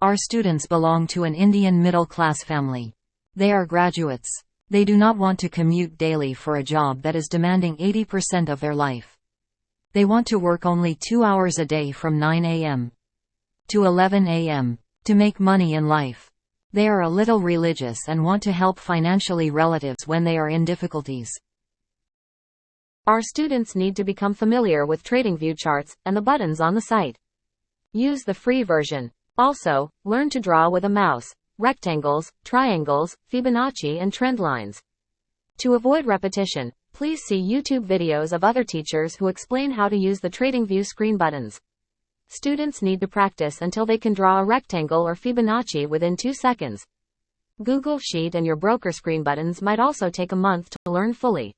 Our students belong to an Indian middle-class family. They are graduates. They do not want to commute daily for a job that is demanding 80% of their life. They want to work only 2 hours a day from 9 a.m. to 11 a.m. to make money in life. They are a little religious and want to help financially relatives when they are in difficulties. Our students need to become familiar with TradingView charts and the buttons on the site. Use the free version. Also, learn to draw with a mouse, rectangles, triangles, Fibonacci and trend lines. To avoid repetition, please see YouTube videos of other teachers who explain how to use the TradingView screen buttons. Students need to practice until they can draw a rectangle or Fibonacci within 2 seconds. Google Sheet and your broker screen buttons might also take a month to learn fully.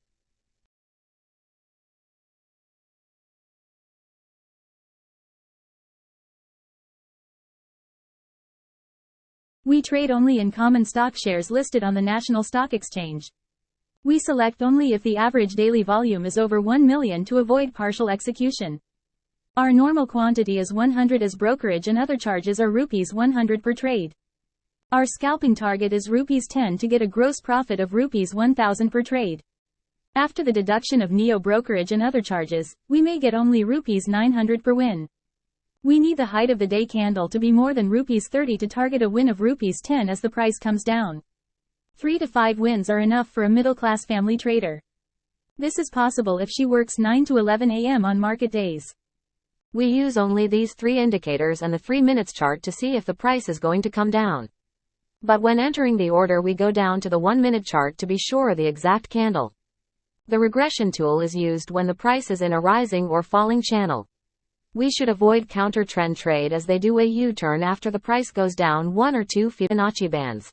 We trade only in common stock shares listed on the National Stock Exchange. We select only if the average daily volume is over 1 million to avoid partial execution. Our normal quantity is 100 as brokerage and other charges are rupees 100 per trade. Our scalping target is rupees 10 to get a gross profit of rupees 1000 per trade. After the deduction of neo brokerage and other charges, we may get only rupees 900 per win. We need the height of the day candle to be more than rupees 30 to target a win of rupees 10 as the price comes down. 3 to 5 wins are enough for a middle-class family trader. This is possible if she works 9 to 11 a.m. on market days. We use only these 3 indicators and the 3 minutes chart to see if the price is going to come down. But when entering the order we go down to the 1 minute chart to be sure of the exact candle. The regression tool is used when the price is in a rising or falling channel. We should avoid counter trend trade as they do a U-turn after the price goes down 1 or 2 Fibonacci bands.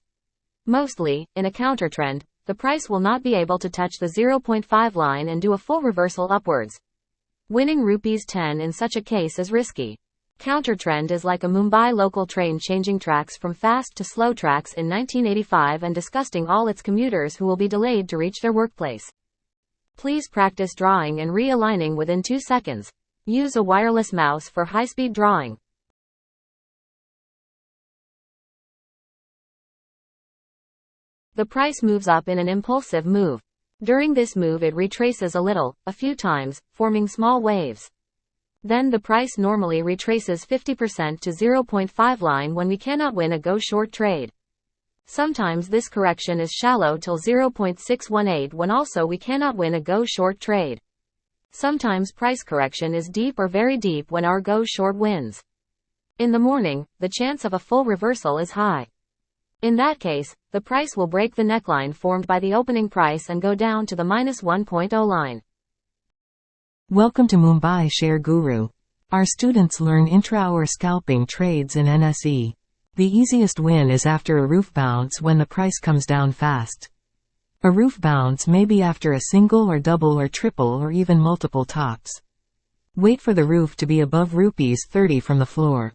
Mostly, in a counter trend, the price will not be able to touch the 0.5 line and do a full reversal upwards. Winning rupees 10 in such a case is risky. Counter trend is like a Mumbai local train changing tracks from fast to slow tracks in 1985 and disgusting all its commuters who will be delayed to reach their workplace. Please practice drawing and realigning within 2 seconds. Use a wireless mouse for high-speed drawing. The price moves up in an impulsive move. During this move it retraces a little, a few times, forming small waves. Then the price normally retraces 50% to 0.5 line when we cannot win a go short trade. Sometimes this correction is shallow till 0.618 when also we cannot win a go short trade. Sometimes price correction is deep or very deep when our go short wins. In the morning, the chance of a full reversal is high. In that case, the price will break the neckline formed by the opening price and go down to the -1.0 line. Welcome to Mumbai Share Guru. Our students learn intra-hour scalping trades in NSE. The easiest win is after a roof bounce when the price comes down fast. A roof bounce may be after a single or double or triple or even multiple tops. Wait for the roof to be above rupees 30 from the floor.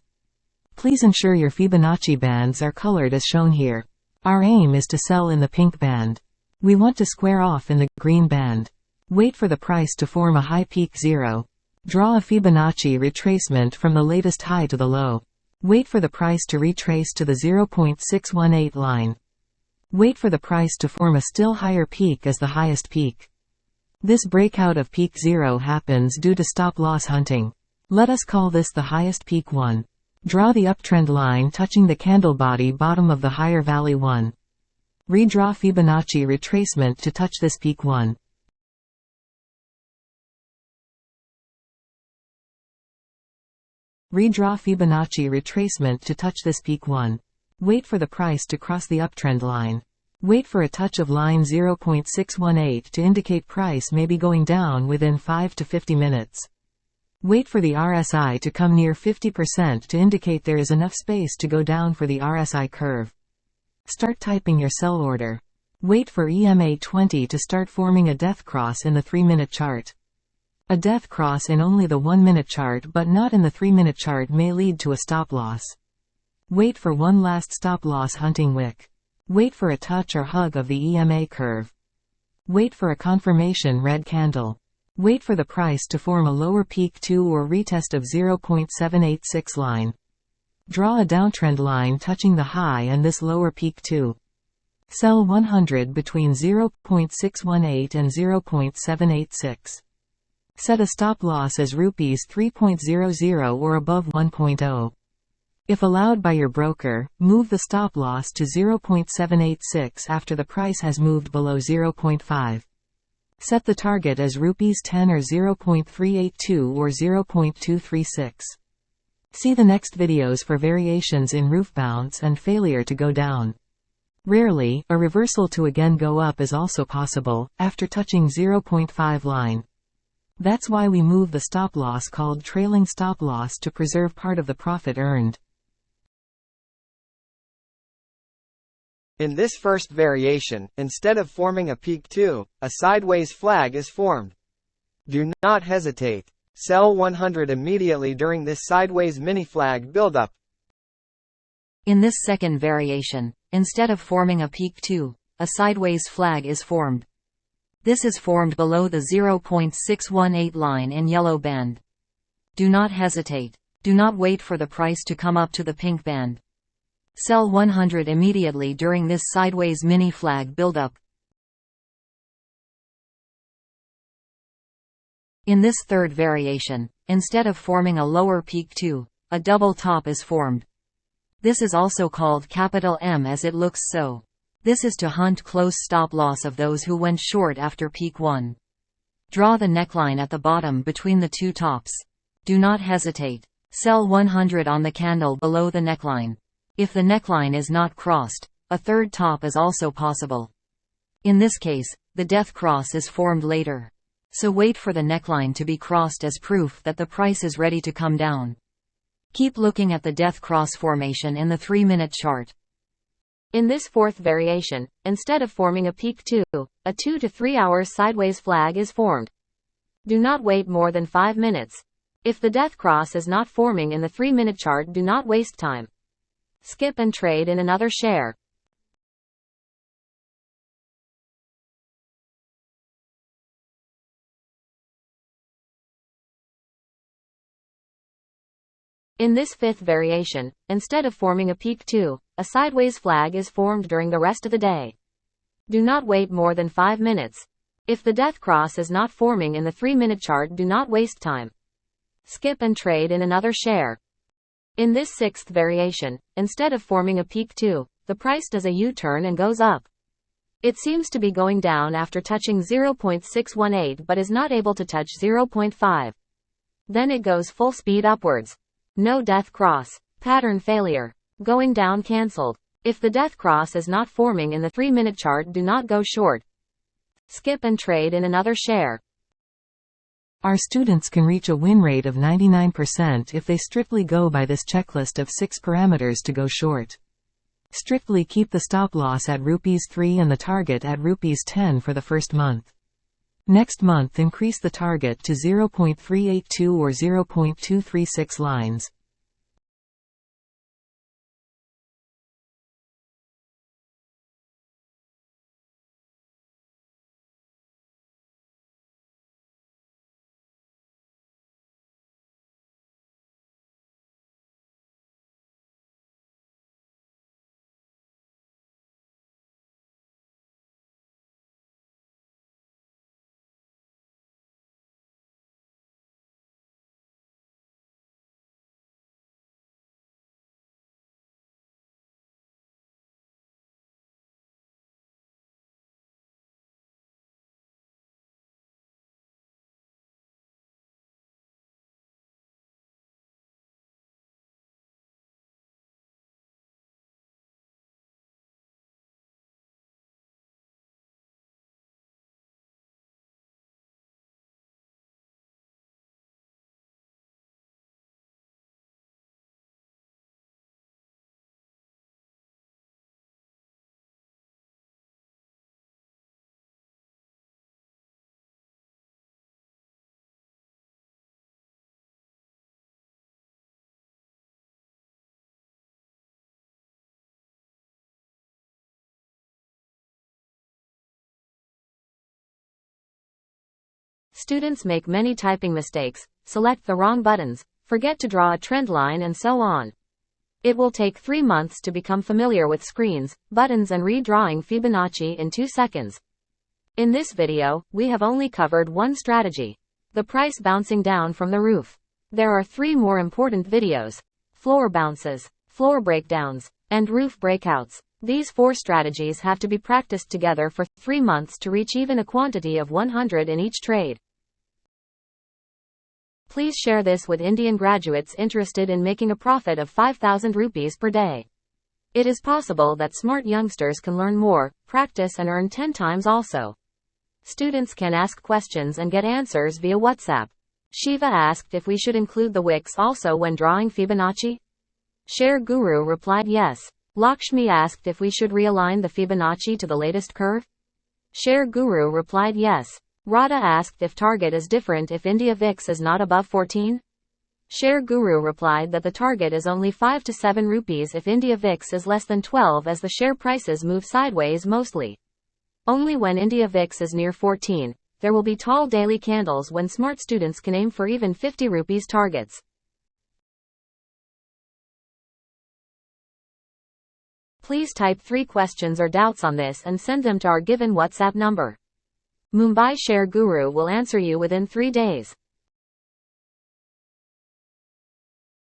Please ensure your Fibonacci bands are colored as shown here. Our aim is to sell in the pink band. We want to square off in the green band. Wait for the price to form a high peak 0. Draw a Fibonacci retracement from the latest high to the low. Wait for the price to retrace to the 0.618 line. Wait for the price to form a still higher peak as the highest peak. This breakout of peak 0 happens due to stop-loss hunting. Let us call this the highest peak 1. Draw the uptrend line touching the candle body bottom of the higher valley 1. Redraw Fibonacci retracement to touch this peak 1. Redraw Fibonacci retracement to touch this peak 1. Wait for the price to cross the uptrend line. Wait for a touch of line 0.618 to indicate price may be going down within 5 to 50 minutes. Wait for the RSI to come near 50% to indicate there is enough space to go down for the RSI curve. Start typing your sell order. Wait for EMA 20 to start forming a death cross in the 3-minute chart. A death cross in only the 1-minute chart but not in the 3-minute chart may lead to a stop loss. Wait for one last stop loss hunting wick. Wait for a touch or hug of the EMA curve. Wait for a confirmation red candle. Wait for the price to form a lower peak 2 or retest of 0.786 line. Draw a downtrend line touching the high and this lower peak too. Sell 100 between 0.618 and 0.786. Set a stop loss as rupees 3.00 or above 1.0. If allowed by your broker, move the stop loss to 0.786 after the price has moved below 0.5. Set the target as rupees 10 or 0.382 or 0.236. See the next videos for variations in roof bounce and failure to go down. Rarely, a reversal to again go up is also possible, after touching 0.5 line. That's why we move the stop loss called trailing stop loss to preserve part of the profit earned. In this first variation, instead of forming a peak 2, a sideways flag is formed. Do not hesitate. Sell 100 immediately during this sideways mini flag buildup. In this second variation, instead of forming a peak 2, a sideways flag is formed. This is formed below the 0.618 line in yellow band. Do not hesitate. Do not wait for the price to come up to the pink band. Sell 100 immediately during this sideways mini flag buildup. In this third variation, instead of forming a lower peak 2, a double top is formed. This is also called capital M as it looks so. This is to hunt close stop loss of those who went short after peak 1. Draw the neckline at the bottom between the two tops. Do not hesitate. Sell 100 on the candle below the neckline. If the neckline is not crossed, a third top is also possible. In this case, the death cross is formed later. So wait for the neckline to be crossed as proof that the price is ready to come down. Keep looking at the death cross formation in the 3-minute chart. In this fourth variation, instead of forming a peak 2, a 2 to 3 hours sideways flag is formed. Do not wait more than 5 minutes. If the death cross is not forming in the 3-minute chart, do not waste time. Skip and trade in another share. In this fifth variation, instead of forming a peak 2, a sideways flag is formed during the rest of the day. Do not wait more than 5 minutes. If the death cross is not forming in the 3-minute chart, do not waste time. Skip and trade in another share. In this sixth variation, instead of forming a peak 2, the price does a U-turn and goes up. It seems to be going down after touching 0.618 but is not able to touch 0.5. Then it goes full speed upwards. No death cross. Pattern failure. Going down cancelled. If the death cross is not forming in the 3-minute chart, do not go short. Skip and trade in another share. Our students can reach a win rate of 99% if they strictly go by this checklist of 6 parameters to go short. Strictly keep the stop loss at rupees 3 and the target at rupees 10 for the first month. Next month increase the target to 0.382 or 0.236 lines. Students make many typing mistakes, select the wrong buttons, forget to draw a trend line and so on. It will take 3 months to become familiar with screens, buttons and redrawing Fibonacci in 2 seconds. In this video, we have only covered one strategy: the price bouncing down from the roof. There are 3 more important videos: floor bounces, floor breakdowns, and roof breakouts. These 4 strategies have to be practiced together for 3 months to reach even a quantity of 100 in each trade. Please share this with Indian graduates interested in making a profit of 5,000 rupees per day. It is possible that smart youngsters can learn more, practice and earn 10 times also. Students can ask questions and get answers via WhatsApp. Shiva asked if we should include the wicks also when drawing Fibonacci. Share Guru replied yes. Lakshmi asked if we should realign the Fibonacci to the latest curve. Share Guru replied yes. Radha asked if target is different if India VIX is not above 14. Share Guru replied that the target is only 5 to 7 rupees if India VIX is less than 12, as the share prices move sideways mostly. Only when India VIX is near 14, there will be tall daily candles when smart students can aim for even 50 rupees targets. Please type 3 questions or doubts on this and send them to our given WhatsApp number. Mumbai Share Guru will answer you within 3 days.